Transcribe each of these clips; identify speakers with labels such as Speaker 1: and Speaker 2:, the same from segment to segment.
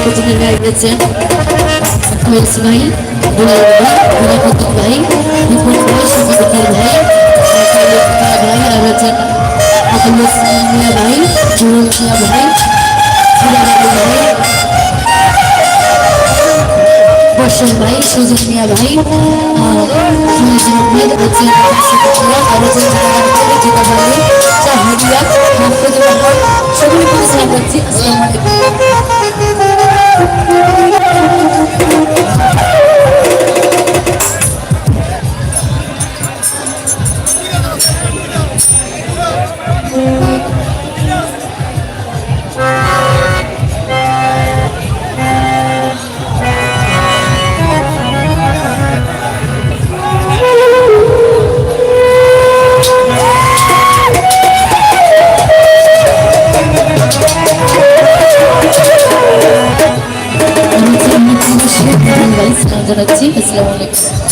Speaker 1: পিছনে রয়েছেন আমিস ভাই, দুলাল ভাই, গোলাপতি ভাই, বিপুল ভাই, সমিতির ভাই, ভাই আর হচ্ছেন আবুল মিয়া ভাই, জুরুল মিয়া ভাই, ফুলার আলী ভাই, বর্ষণ ভাই, সুজন মিয়া ভাই, আহমেদ হচ্ছেন আর হচ্ছেন জিতা ভাই, শাহরিয়া, মাহফুজুর রহমান, সকলকে সালাম করছি। আসসালামু জানাচ্ছি। আসসালামু আলাইকুম।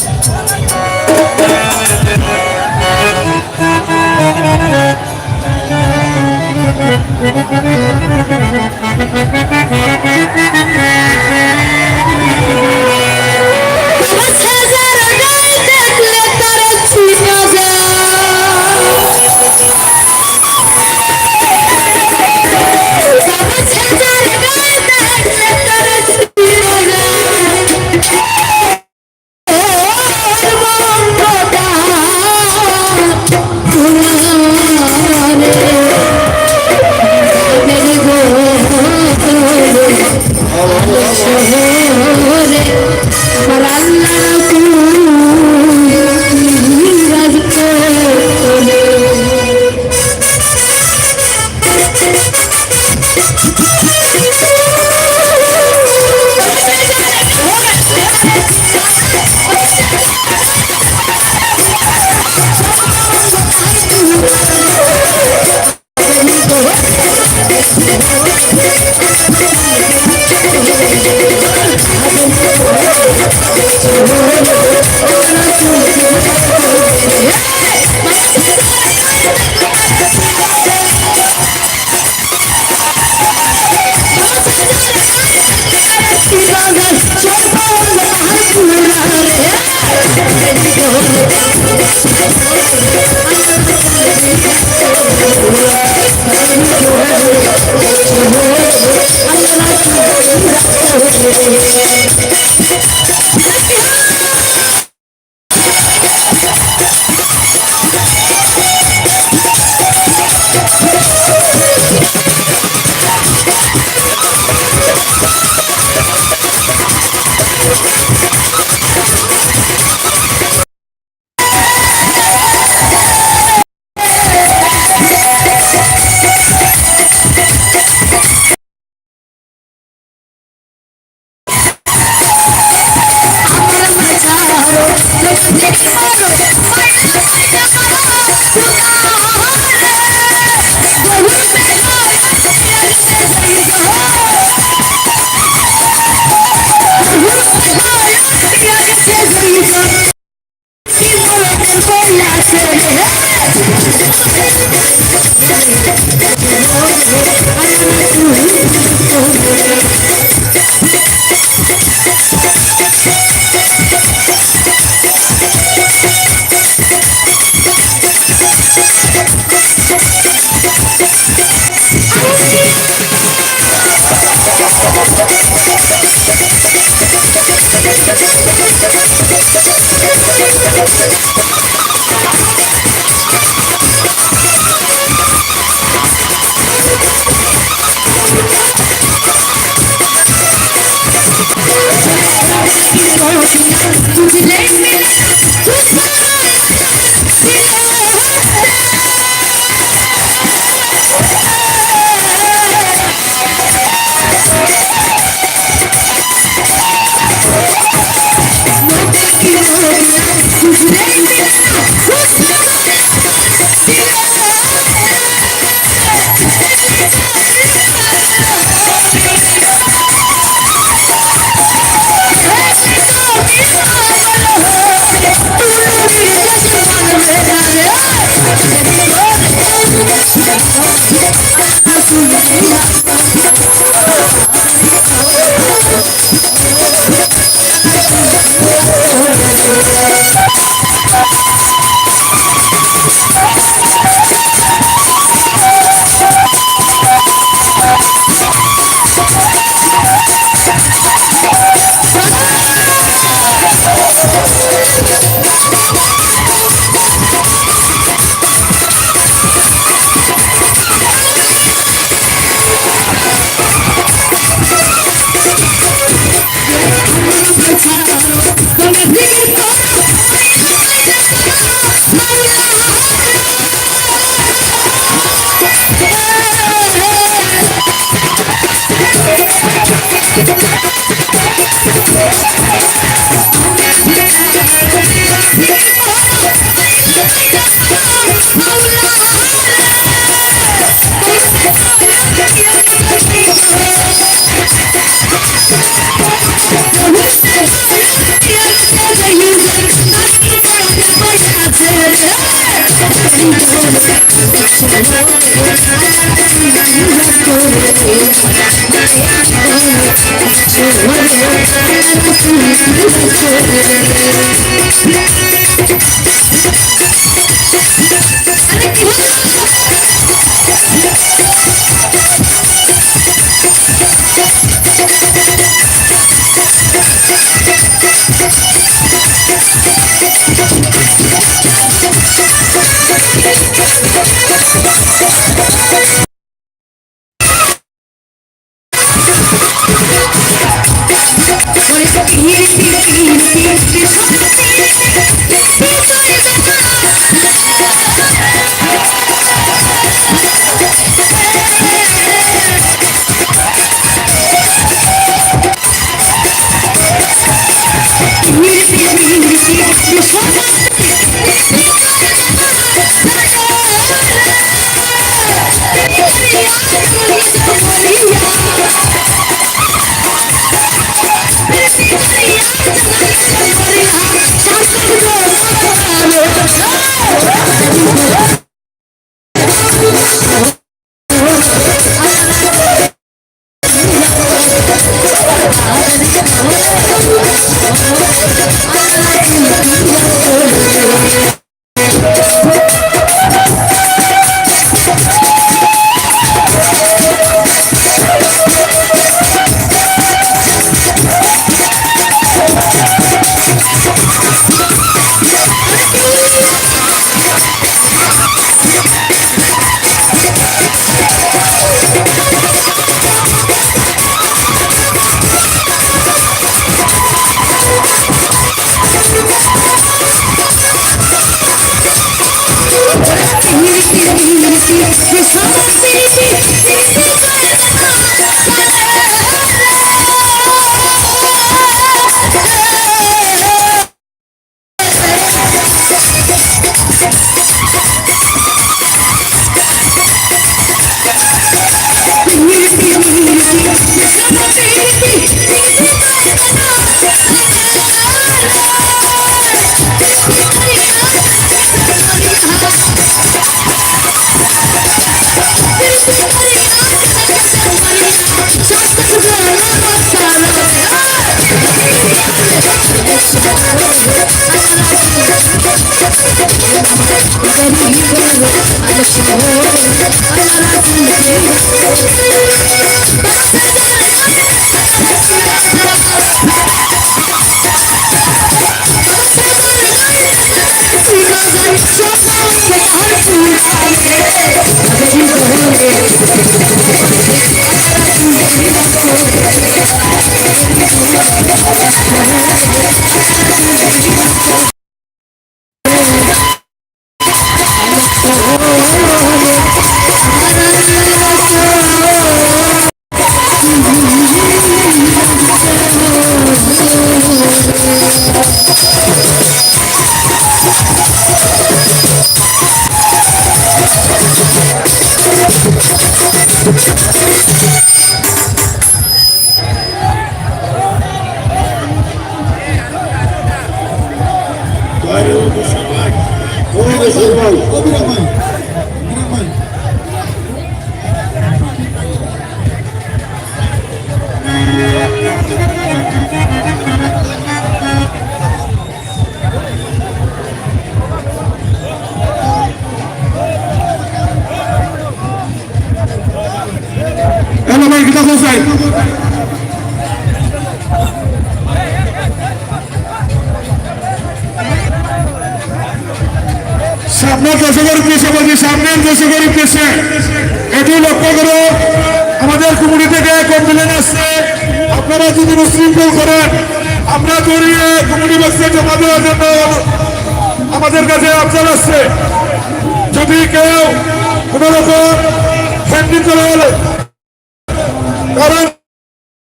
Speaker 2: আপনার দর্শকের উদ্দেশ্যে বলছি, সামনের দর্শকের উদ্দেশ্যে এটি লক্ষ্য করো, আমাদের কমিটি থেকে কমপ্লেন আসছে, আপনারা যদি উশৃঙ্খল করেন আমরা জড়িয়ে কমিটি বক্সে জমা দেওয়ার জন্য আমাদের কাছে আবদার আসছে। যদি কেউ কোন রকম হ্যান্ডিল করেন, কারণ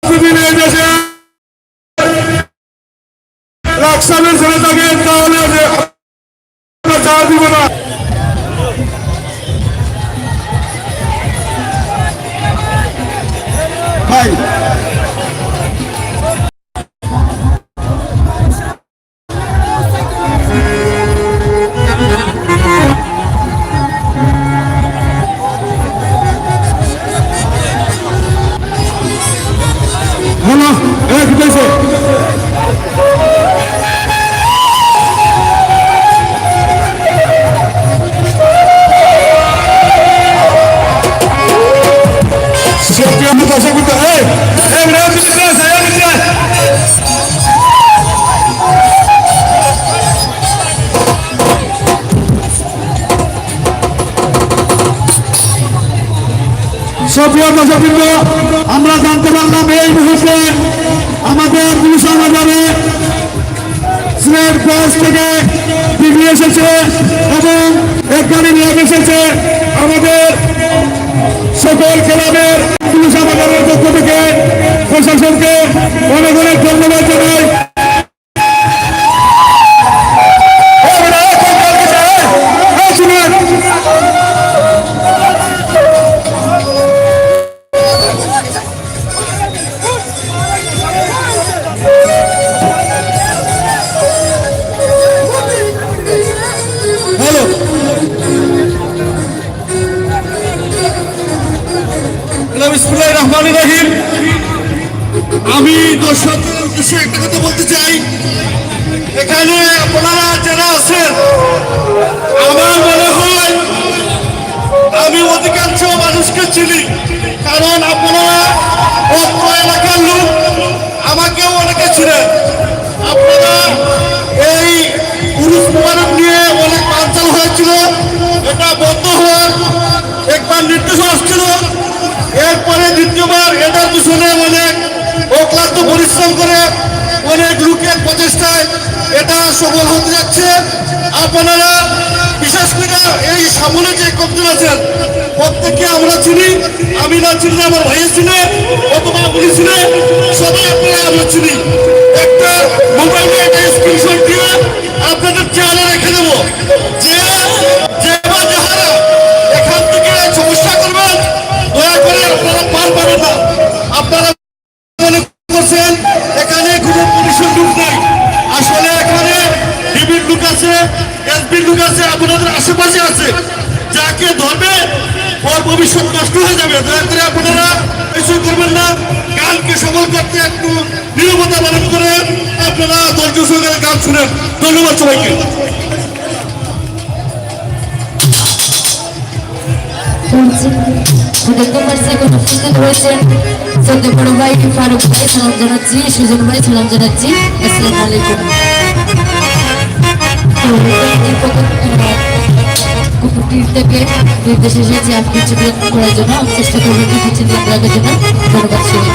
Speaker 2: যদি নিয়ে দেশে লাকসামের ছেড়ে থাকেন তাহলে আমরা চা দিব না। ভাই হ্যালো, এক প্রিয় দর্শকবৃন্দ, আমরা জানতে পারলাম এই মুহূর্তে আমাদের গুলশান বাজারে সিলেট ব্রাঞ্চ থেকে ডিগ্রি এসেছে এবং এক গাড়ি নিয়ে এসেছে আমাদের সকল ক্লাবের গুলশান বাজারের পক্ষ থেকে প্রশাসনকে অনেক অনেক ধন্যবাদ জানাই। আমি দর্শকদের উদ্দেশ্যে একটা কথা বলতে চাই, এখানে আপনারা যারা আছেন আমার মনে হয় আমি অধিকাংশ মানুষকে চিনি, কারণ আপনারা অত্র এলাকার লোক, আমাকেও অনেকে ছিলেন। আপনারা এই পুরুষ মোবারক নিয়ে অনেক পাঞ্চাল হয়েছিল, এটা বন্ধ হওয়ার একবার নির্দেশ আসছিল, এরপরে দ্বিতীয়বার এটার পিছনে অনেক অক্লান্ত পরিশ্রম করে অনেক লোকের প্রচেষ্টায় এটা সফল হতে যাচ্ছে। আপনারা বিশেষ করে এই সামনে যে কবজন আছেন প্রত্যেককে আমরা চিনি, আমি না চিনি আমার ভাইয়ের চিনে অথবা উনি চিনে, সবাই আপনারা আমরা চিনি। একটা মোবাইলে একটা স্ক্রিনশট দিয়ে আপনাদের চেহারা রেখে দেবো, যে বা যাহারা এখান থেকে সমস্যা করবেন দয়া করে আপনারা পার পাবেন না। আপনারা মনে করছেন এখানে কোনো পুলিশের লোক নেই, আসলে এখানে ডিবির লোক আছে, এসবির লোক আছে, আপনাদের আশেপাশে আছে, যাকে ধরবে ওর ভবিষ্যৎ নষ্ট হয়ে যাবে। দয়া করে আপনারা কিছু করবেন না, গানকে সফল করতে একটু নীরবতা পালন করে আপনারা ধৈর্য সহকারে গান শুনেন। ধন্যবাদ সবাইকে।
Speaker 1: উপস্থিত হয়েছেন সদ্য বড় ভাই ফারুক ভাই, সালাম জানাচ্ছি। সুজন ভাই, সালাম জানাচ্ছি। আসসালামু আলাইকুম। কুকুরটির থেকে নির্দেশ এসেছে আপনি চিত্র করার জন্য, চেষ্টা করবেন চিত্র রাখার জন্য। ধন্যবাদ সবাই।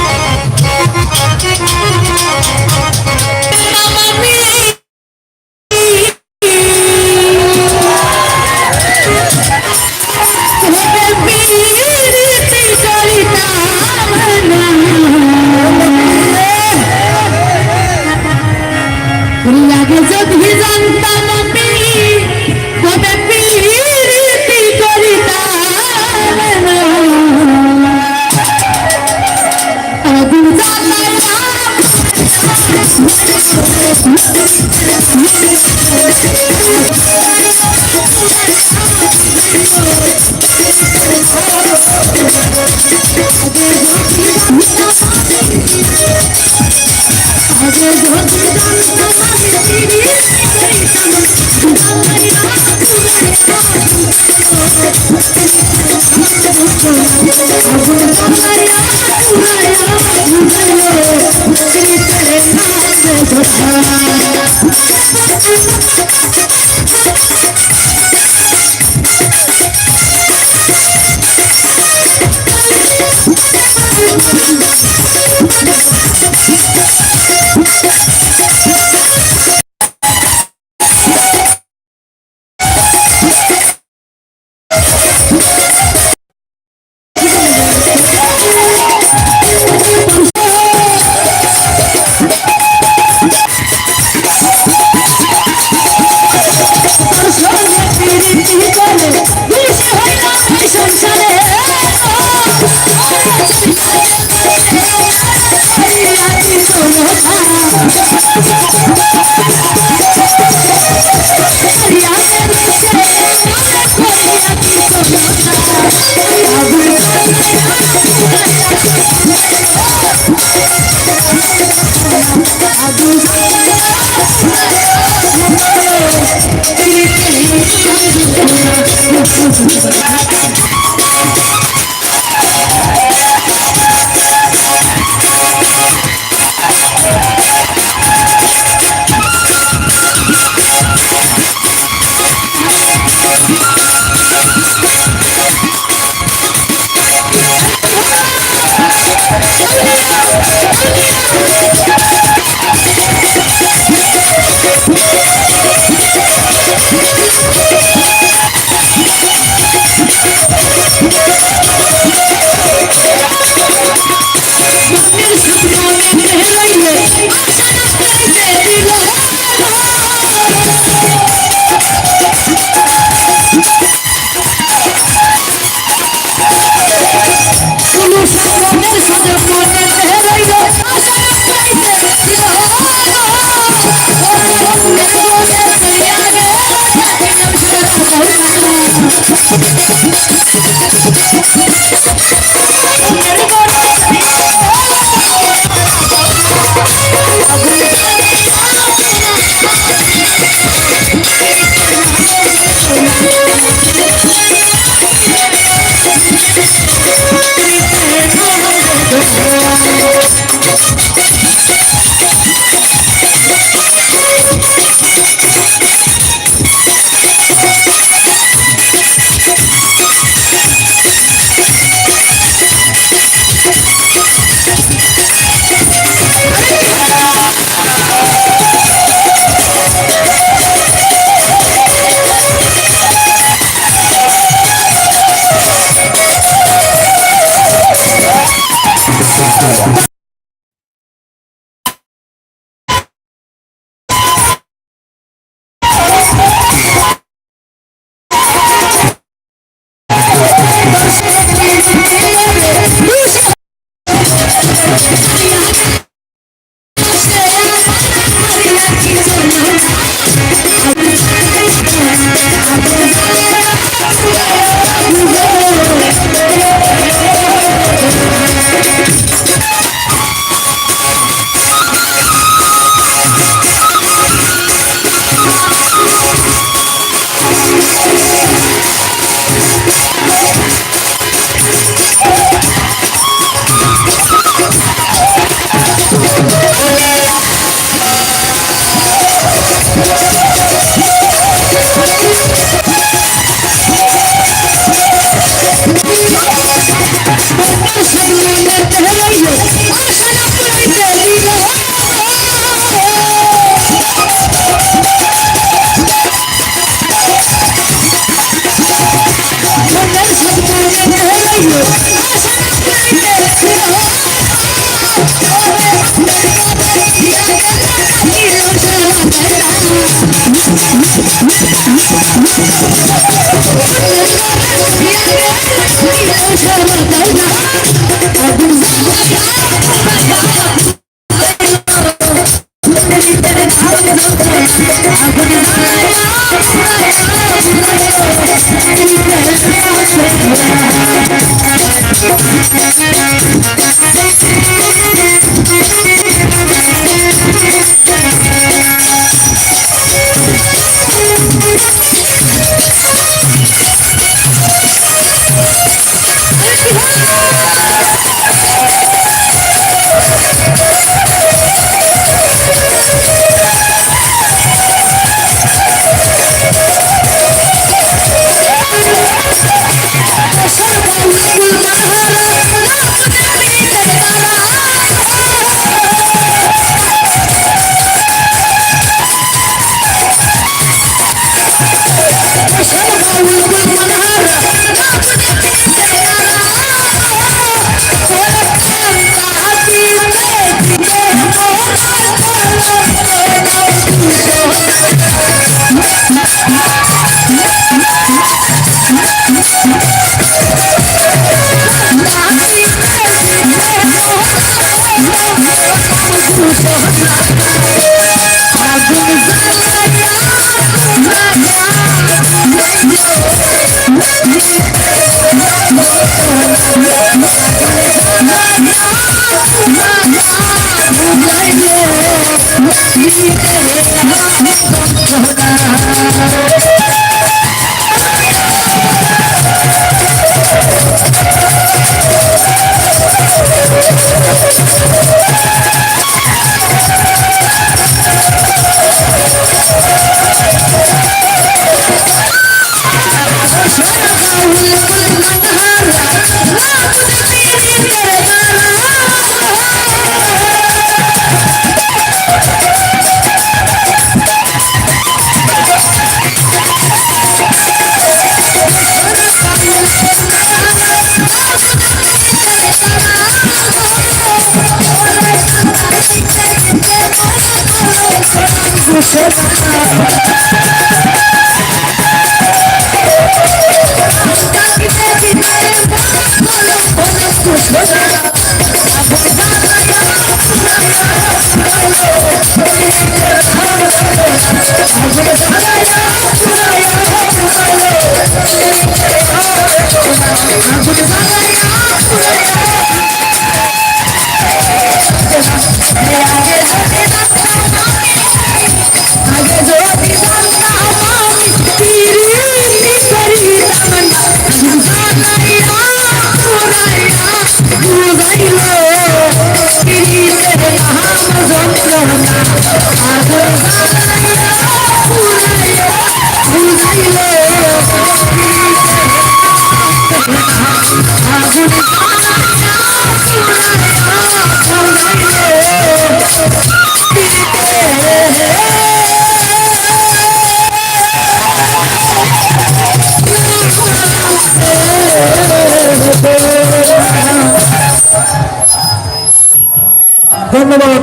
Speaker 2: ধন্যবাদ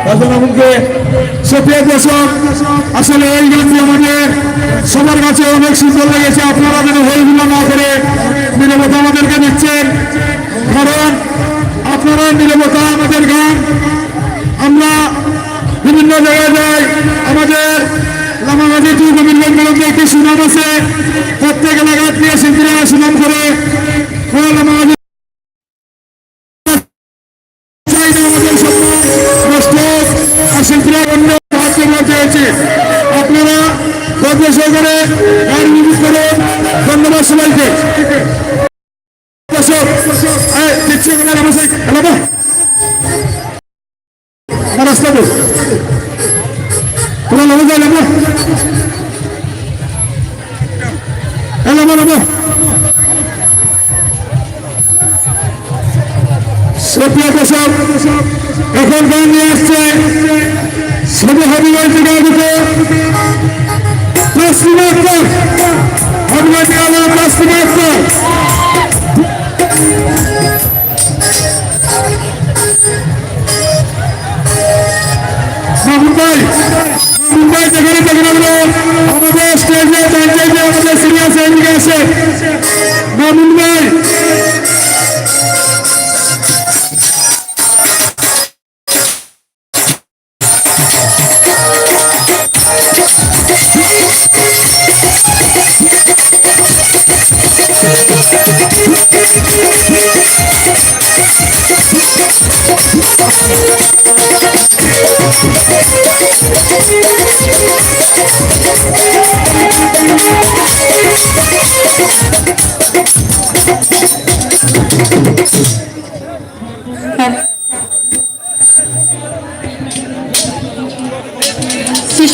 Speaker 2: রাজনামুনকে। সুপ্রিয় দর্শক, আসলে এই গানটি আমাদের সবার কাছে অনেক সুন্দর লেগেছে। আপনারা যেন হইগুলো না করে নীরবতা আমাদেরকে দিচ্ছেন, কারণ আপনারা নীরবতা আমাদের গান। আমরা বিভিন্ন জায়গায় যাই, আমাদের লামাগাছি টু গোবিন্দগঞ্জ মধ্যে একটি সুনাম আছে। প্রত্যেক এলাকার প্রিয় শিল্পীরা সুনাম করে লামাগাছি শিল্পীরা অন্য সাহায্য করতে হয়েছে। আপনারা ধৈর্য সহকারে গান মিউজিক করুন। ধন্যবাদ সবাইকে। দেখছি রাস্তা Udah lama gak lama? Lama. Setiap besok, এখন গান নিয়ে আসছে সবে হবিগঞ্জ জেলা থেকে পশ্চিম আক্তার হবিগঞ্জ জেলা পশ্চিম আক্তার মুম্বাই যেখানে দেখলাম আমাদের স্টেজে দাঁড়িয়ে আমাদের সিনিয়র সৈনিক আছে মুম্বাই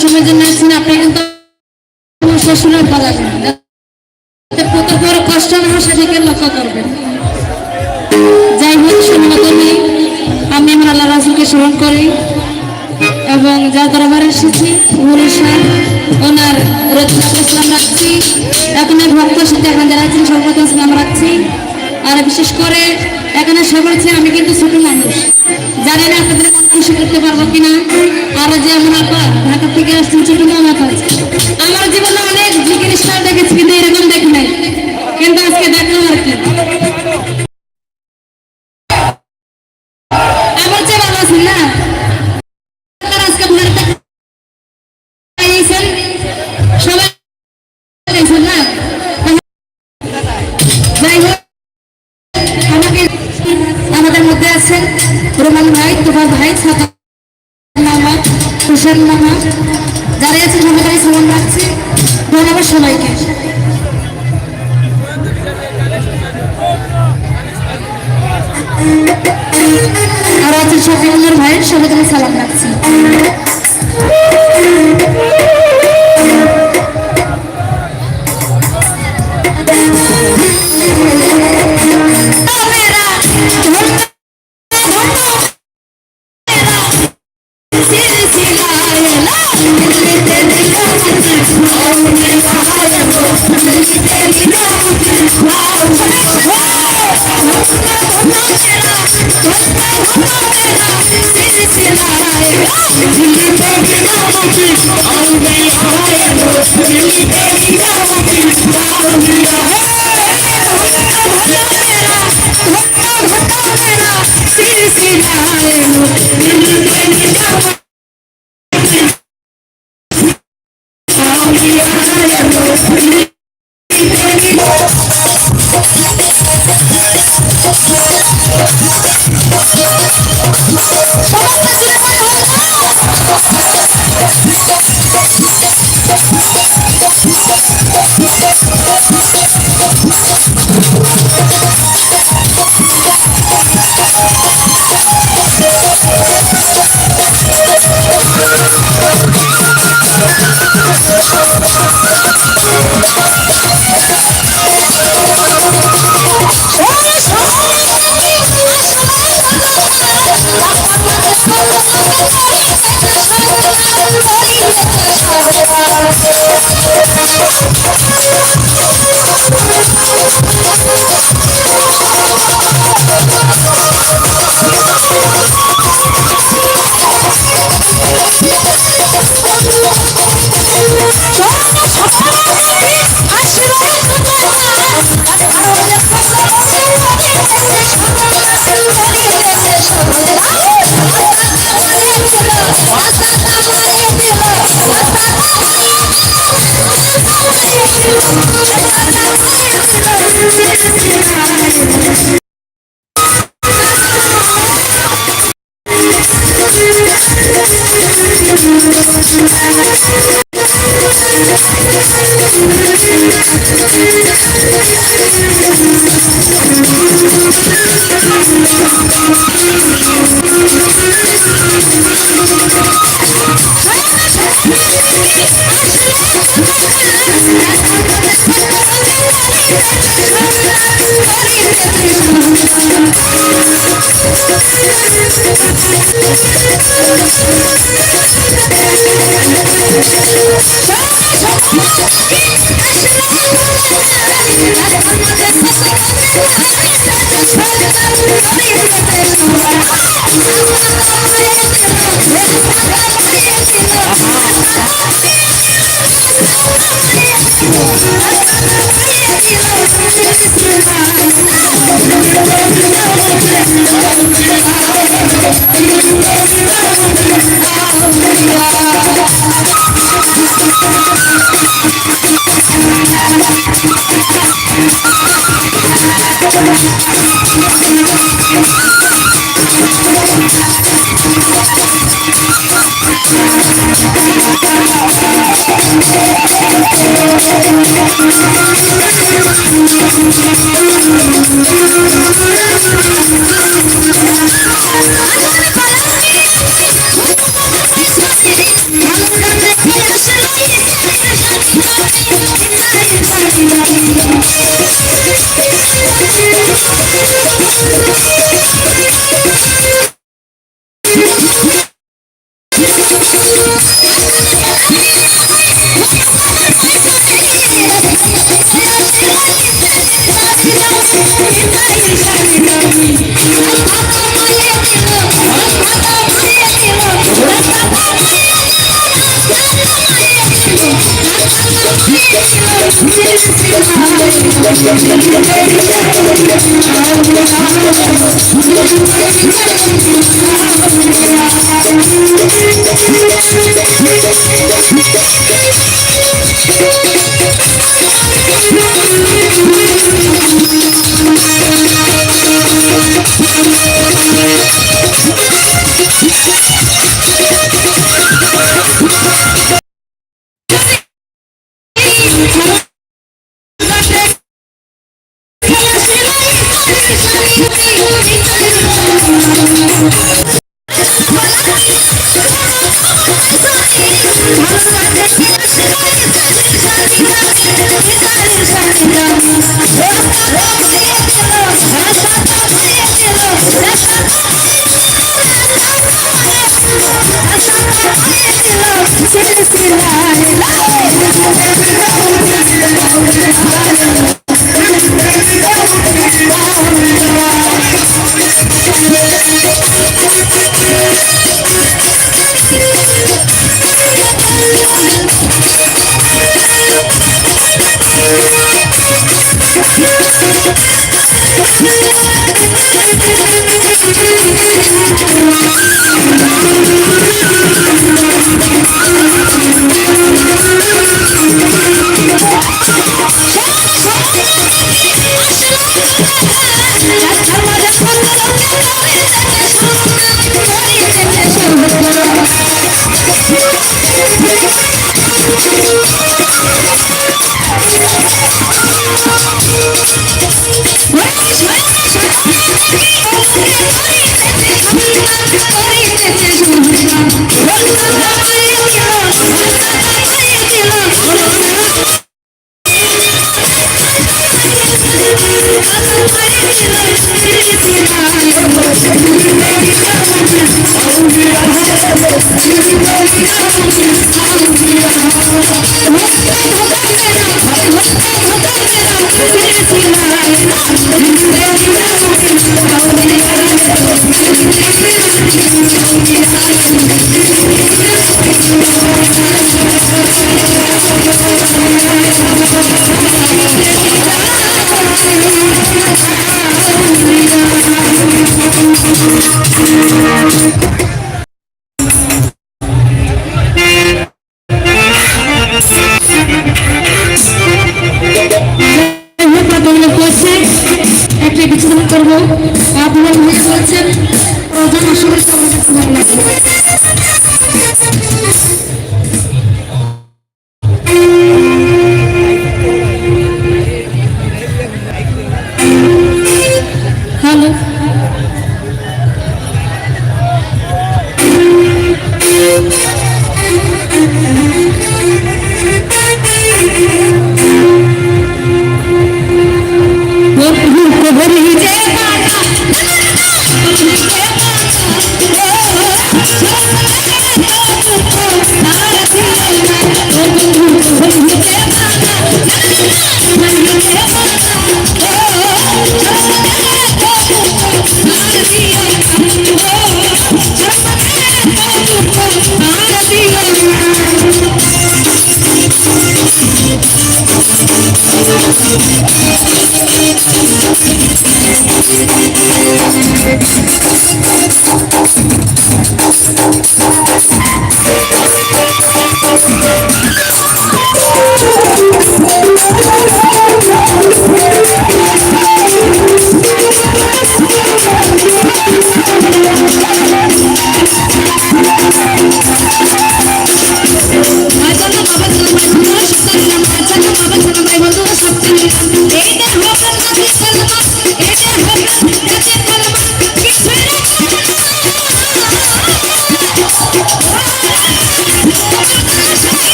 Speaker 1: সময়ের জন্য আছেন আপনি কিন্তু শ্বশুরের ভালো প্রতি বড় কষ্ট আমার সেদিকে লক্ষ্য করবেন। যাই হোক সম্মানে আমি আমার আল্লাহ রাসূলকে স্মরণ করি এবং যার দরবারে এসেছি ভরসা ওনার ইসলাম রাখছি। এখন ভক্ত সাথে এখন যারা আছেন সর্বদা ইসলাম রাখছি। আর বিশেষ করে এখানে সবার চেয়ে আমি কিন্তু ছোট মানুষ, জানি না আপনাদের মন খুশি করতে পারবো কিনা। আরো যে আমার আপা ঢাকা থেকে আসছেন ছোট মামা আছে, আমার জীবনে অনেক জিনিস দেখেছি কিন্তু এরকম দেখি নাই, কিন্তু আজকে দেখলাম আর কি। আমার চেয়ে ভালো আছেন না আজকে সবাই না। যাই হোক আমাদের মধ্যে আছেন রোমান ভাই, তোমার ভাই, ছাতা মামা, হোসেন মামা, যারা আছেন সবাই সালাম রাখছি। ধন্যবাদ সবাইকে। আর আছে শফিউল্লাহ ভাই, সবাইকে সালাম রাখছি।
Speaker 3: Hey!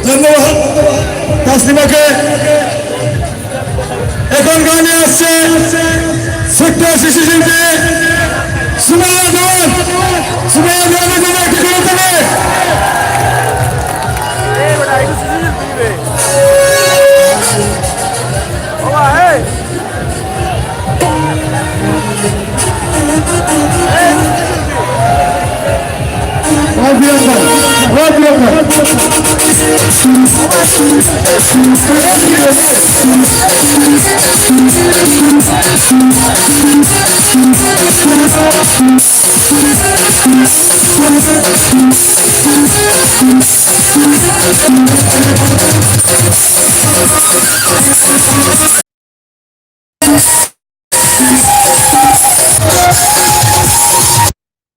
Speaker 2: ধন্যবাদ তাসলিমাকে। এখন গানে আসছে ছোট্ট শিশু শিল্পী সুমাইয়া দেওয়ান। সুমাইয়া দেওয়ানের জন্য একটু করে দেবে।